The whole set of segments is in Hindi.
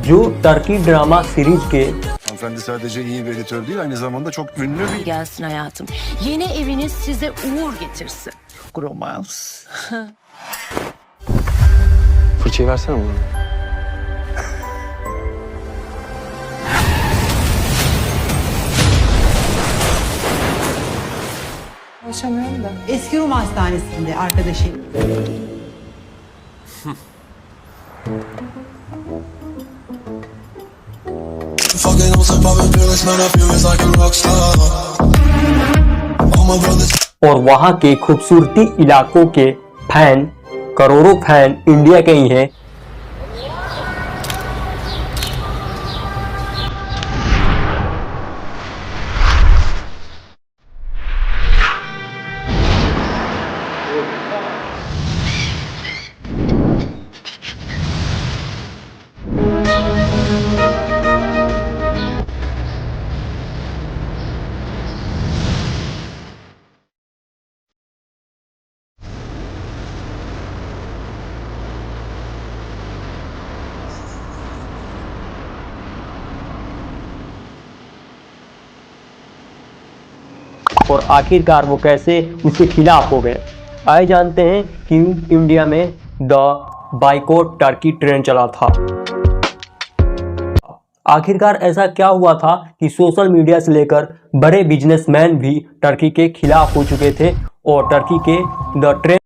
जो टर्की ड्रामा सीरीज के Hanımefendi sadece iyi bir editör değil, aynı zamanda çok ünlü bir... Gelsin hayatım. Yeni eviniz size uğur getirsin. Romans. Fırçayı versene bana. Konuşamıyorum da. Eski Rum hastanesinde arkadaşım. Fucking on some poppin' pills, man, I feel like a rock star. All my brothers. और वहाँ के खूबसूरती इलाकों के फैन, करोड़ों फैन इंडिया के ही हैं। और आखिरकार वो कैसे उसके खिलाफ हो गए। आए जानते हैं कि इंडिया में द बाइकॉट टर्की ट्रेंड चला था। आखिरकार ऐसा क्या हुआ था कि सोशल मीडिया से लेकर बड़े बिजनेसमैन भी टर्की के खिलाफ हो चुके थे और टर्की के द ट्रेंड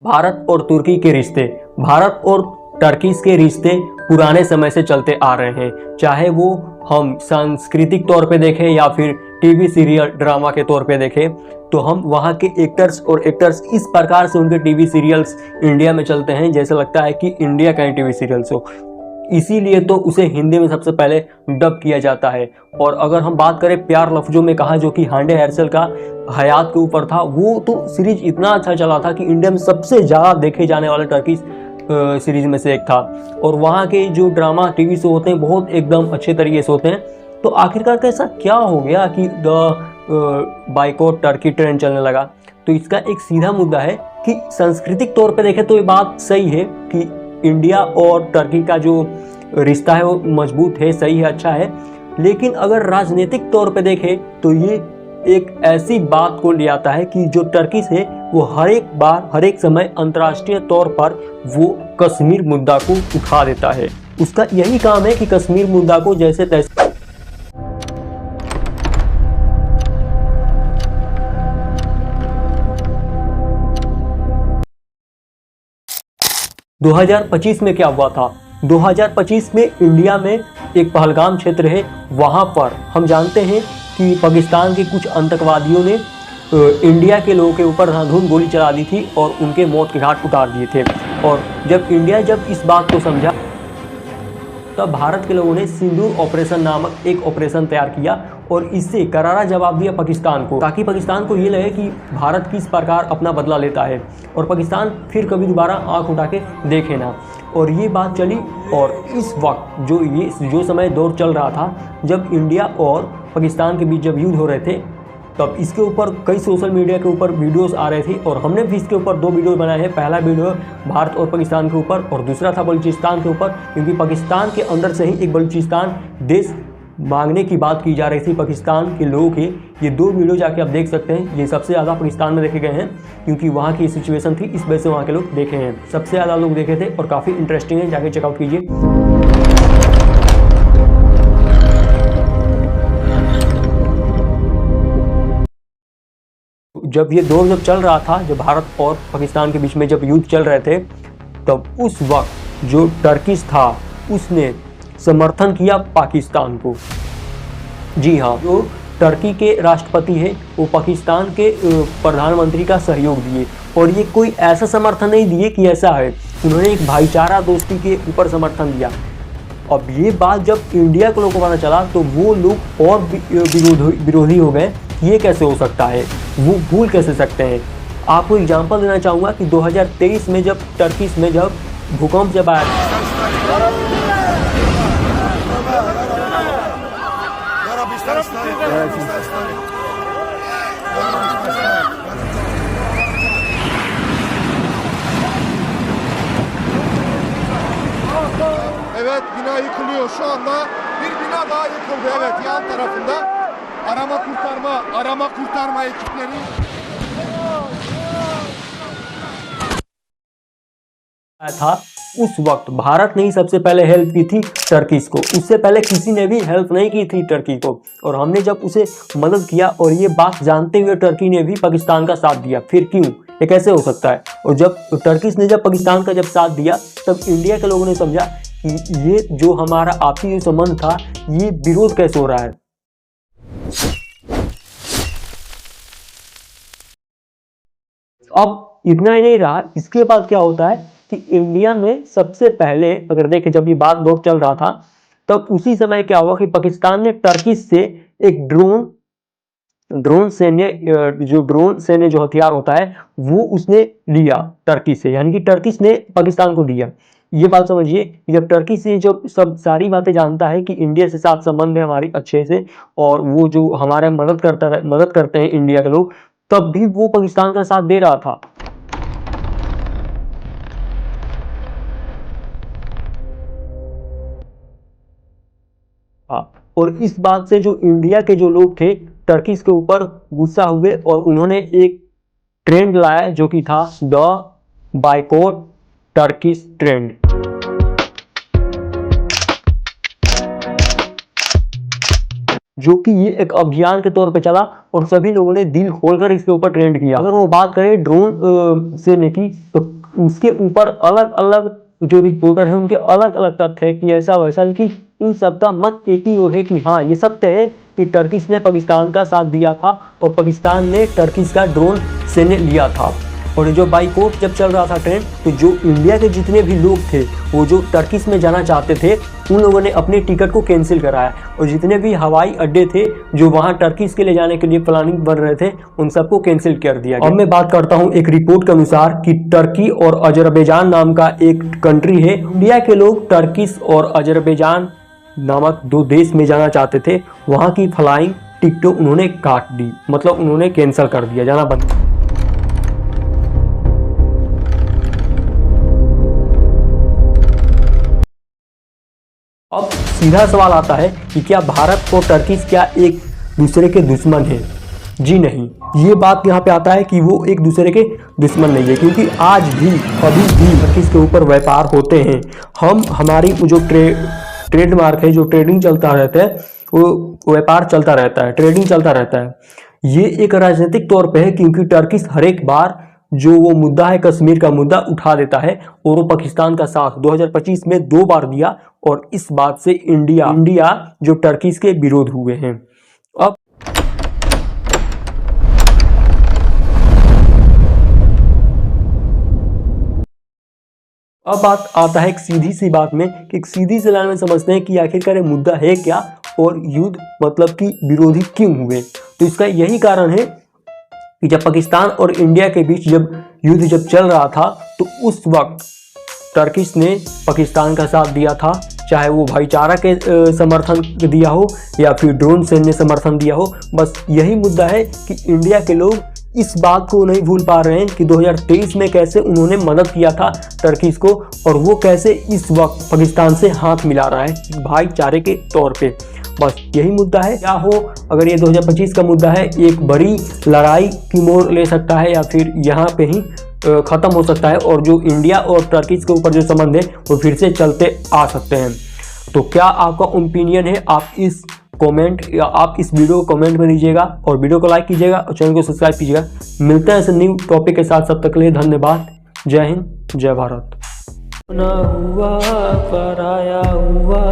भारत और तुर्की के रिश्ते, भारत और टर्की के रिश्ते पुराने समय से चलते आ रहे हैं। चाहे वो हम सांस्कृतिक तौर पे देखें या फिर टीवी सीरियल ड्रामा के तौर पे देखें, तो हम वहाँ के एक्टर्स इस प्रकार से उनके टीवी सीरियल्स इंडिया में चलते हैं जैसे लगता है कि इंडिया का ही टीवी सीरियल्स हो। इसीलिए तो उसे हिंदी में सबसे पहले डब किया जाता है। और अगर हम बात करें प्यार लफ्जों में कहा, जो कि हांडे हर्षल का हयात के ऊपर था, वो तो सीरीज इतना अच्छा चला था कि इंडिया में सबसे ज़्यादा देखे जाने वाले टर्की सीरीज में से एक था। और वहाँ के जो ड्रामा टीवी शो होते हैं बहुत एकदम अच्छे तरीके से होते हैं। तो आखिरकार कैसा क्या हो गया कि द बाइकॉट टर्की ट्रेंड चलने लगा? तो इसका एक सीधा मुद्दा है कि सांस्कृतिक तौर पर देखें तो ये बात सही है कि इंडिया और टर्की का जो रिश्ता है वो मजबूत है, सही है, अच्छा है। लेकिन अगर राजनीतिक तौर पे देखें तो ये एक ऐसी बात को ले आता है कि जो टर्की से वो हर एक समय अंतर्राष्ट्रीय तौर पर वो कश्मीर मुद्दा को उठा देता है। उसका यही काम है कि कश्मीर मुद्दा को जैसे तैसे 2025 में क्या हुआ था? 2025 में इंडिया में एक पहलगाम क्षेत्र है, वहाँ पर हम जानते हैं कि पाकिस्तान के कुछ आतंकवादियों ने इंडिया के लोगों के ऊपर अंधाधुंध गोली चला दी थी और उनके मौत के घाट उतार दिए थे। और जब इंडिया इस बात को समझा तब भारत के लोगों ने सिंदूर ऑपरेशन नामक एक ऑपरेशन तैयार किया और इससे करारा जवाब दिया पाकिस्तान को, ताकि पाकिस्तान को ये लगे कि भारत किस प्रकार अपना बदला लेता है और पाकिस्तान फिर कभी दोबारा आंख उठा के देखे ना। और ये बात चली। और इस वक्त जो समय दौर चल रहा था जब इंडिया और पाकिस्तान के बीच जब युद्ध हो रहे थे, तब इसके ऊपर कई सोशल मीडिया के ऊपर वीडियोस आ रहे थे और हमने भी इसके ऊपर 2 वीडियो बनाए हैं। पहला वीडियो भारत और पाकिस्तान के ऊपर और दूसरा था बलूचिस्तान के ऊपर, क्योंकि पाकिस्तान के अंदर से ही एक बलूचिस्तान देश मांगने की बात की जा रही थी पाकिस्तान के लोगों के। ये 2 वीडियो जाके आप देख सकते हैं। ये सबसे ज़्यादा पाकिस्तान में देखे गए हैं क्योंकि वहाँ की सिचुएशन थी, इस वजह से वहाँ के लोग देखे हैं, सबसे ज़्यादा लोग देखे थे और काफ़ी इंटरेस्टिंग है, जाके चेकआउट कीजिए। जब ये दौर चल रहा था, जब भारत और पाकिस्तान के बीच में जब युद्ध चल रहे थे, तब उस वक्त जो टर्किश था उसने समर्थन किया पाकिस्तान को। जी हाँ, जो टर्की के राष्ट्रपति है वो पाकिस्तान के प्रधानमंत्री का सहयोग दिए। और ये कोई ऐसा समर्थन नहीं दिए कि ऐसा है, उन्होंने एक भाईचारा दोस्ती के ऊपर समर्थन दिया। अब ये बात जब इंडिया के लोगों को पता चला तो वो लोग और विरोधी हो गए। ये कैसे हो सकता है, वो भूल कैसे सकते हैं। आपको एग्जांपल देना चाहूँगा कि 2023 में जब टर्की में जब भूकंप जब आया Evet, bina yıkılıyor şu anda. Bir bina daha yıkıldı, evet, yan tarafında. Arama kurtarma ekipleri. था उस वक्त भारत ने ही सबसे पहले हेल्प की थी टर्कीज को। उससे पहले किसी ने भी हेल्प नहीं की थी टर्की को। और हमने जब उसे मदद किया और ये बात जानते हुए टर्की ने भी पाकिस्तान का साथ दिया। फिर क्यों, ये कैसे हो सकता है? और जब टर्कीज ने जब पाकिस्तान का जब साथ दिया तब इंडिया के लोगों ने समझा कि ये जो हमारा आपसी जो संबंध था ये विरोध कैसे हो रहा है। अब इतना ही नहीं रहा, इसके बाद क्या होता है कि इंडिया में सबसे पहले अगर देखें जब ये बात बहुत चल रहा था तब उसी समय क्या हुआ कि पाकिस्तान ने टर्की से एक ड्रोन सैन्य जो हथियार होता है वो उसने लिया टर्की से, यानी कि टर्की ने पाकिस्तान को दिया। ये बात समझिए, जब टर्की से जो सब सारी बातें जानता है कि इंडिया से साथ संबंध है हमारी अच्छे से और वो जो हमारे मदद करते हैं इंडिया के लोग, तब भी वो पाकिस्तान का साथ दे रहा था। और इस बात से जो इंडिया के जो लोग थे टर्की के ऊपर गुस्सा हुए और उन्होंने एक ट्रेंड लाया जो कि था द बायकॉट टर्किश ट्रेंड। जो कि ये एक अभियान के तौर पे चला और सभी लोगों ने दिल खोलकर इसके ऊपर ट्रेंड किया। अगर वो बात करें ड्रोन से की तो उसके ऊपर अलग अलग जो रिपोर्टर है उनके अलग अलग तथ्य है कि ऐसा वैसा, कि इन सब का मत एक ही है कि हाँ ये सत्य है कि टर्की ने पाकिस्तान का साथ दिया था और पाकिस्तान ने टर्की का ड्रोन सैन्य लिया था। और जो बाइकॉट जब चल रहा था ट्रेंड तो जो इंडिया के जितने भी लोग थे वो जो टर्की में जाना चाहते थे उन लोगों ने अपने टिकट को कैंसिल कराया और जितने भी हवाई अड्डे थे जो वहां टर्की के ले जाने के लिए प्लानिंग बन रहे थे उन सबको कैंसिल कर दिया गया। अब मैं बात करता हूं एक रिपोर्ट के अनुसार कि टर्की और अजरबैजान नाम का एक कंट्री है। इंडिया के लोग टर्की और अजरबैजान नामक दो देश में जाना चाहते थे, वहां की फ्लाइंग टिकटों उन्होंने काट दी, मतलब उन्होंने कैंसिल कर दिया, जाना बंद। अब सीधा सवाल आता है कि क्या भारत और टर्की क्या एक दूसरे के दुश्मन हैं? जी नहीं, ये बात यहाँ पे आता है कि वो एक दूसरे के दुश्मन नहीं है, क्योंकि आज भी अभी भी टर्की के ऊपर व्यापार होते हैं। हमारी जो ट्रेडमार्क है, जो ट्रेडिंग चलता रहता है, वो व्यापार चलता रहता है, ट्रेडिंग चलता रहता है। ये एक राजनीतिक तौर पे है क्योंकि टर्की हर एक बार जो वो मुद्दा है कश्मीर का मुद्दा उठा देता है और वो पाकिस्तान का साथ 2025 में 2 बार दिया और इस बात से इंडिया जो टर्की के विरोध हुए हैं। अब बात आता है एक सीधी सी बात में कि एक सीधी सी लाइन में समझते हैं कि आखिरकार मुद्दा है क्या और युद्ध मतलब कि विरोधी क्यों हुए। तो इसका यही कारण है कि जब पाकिस्तान और इंडिया के बीच जब युद्ध जब चल रहा था तो उस वक्त टर्की ने पाकिस्तान का साथ दिया था, चाहे वो भाईचारा के समर्थन दिया हो या फिर ड्रोन सैन्य समर्थन दिया हो। बस यही मुद्दा है कि इंडिया के लोग इस बात को नहीं भूल पा रहे हैं कि 2023 में कैसे उन्होंने मदद किया था टर्की को और वो कैसे इस वक्त पाकिस्तान से हाथ मिला रहा है भाईचारे के तौर पे। बस यही मुद्दा है। क्या हो, अगर ये 2025 का मुद्दा है, एक बड़ी लड़ाई की मोड़ ले सकता है या फिर यहाँ पे ही ख़त्म हो सकता है और जो इंडिया और टर्की के ऊपर जो संबंध है वो फिर से चलते आ सकते हैं। तो क्या आपका ओपिनियन है? आप इस वीडियो को कमेंट में दीजिएगा और वीडियो को लाइक कीजिएगा और चैनल को सब्सक्राइब कीजिएगा। मिलते हैं ऐसे न्यू टॉपिक के साथ, तब तक के लिए धन्यवाद। जय हिंद, जय भारत। ना हुआ पराया हुआ,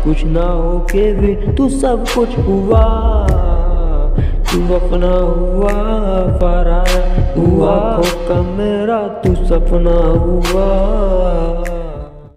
कुछ ना हो के भी तू सब कुछ हुआ। तू अपना हुआ पराया हुआ, का मेरा तू सपना हुआ।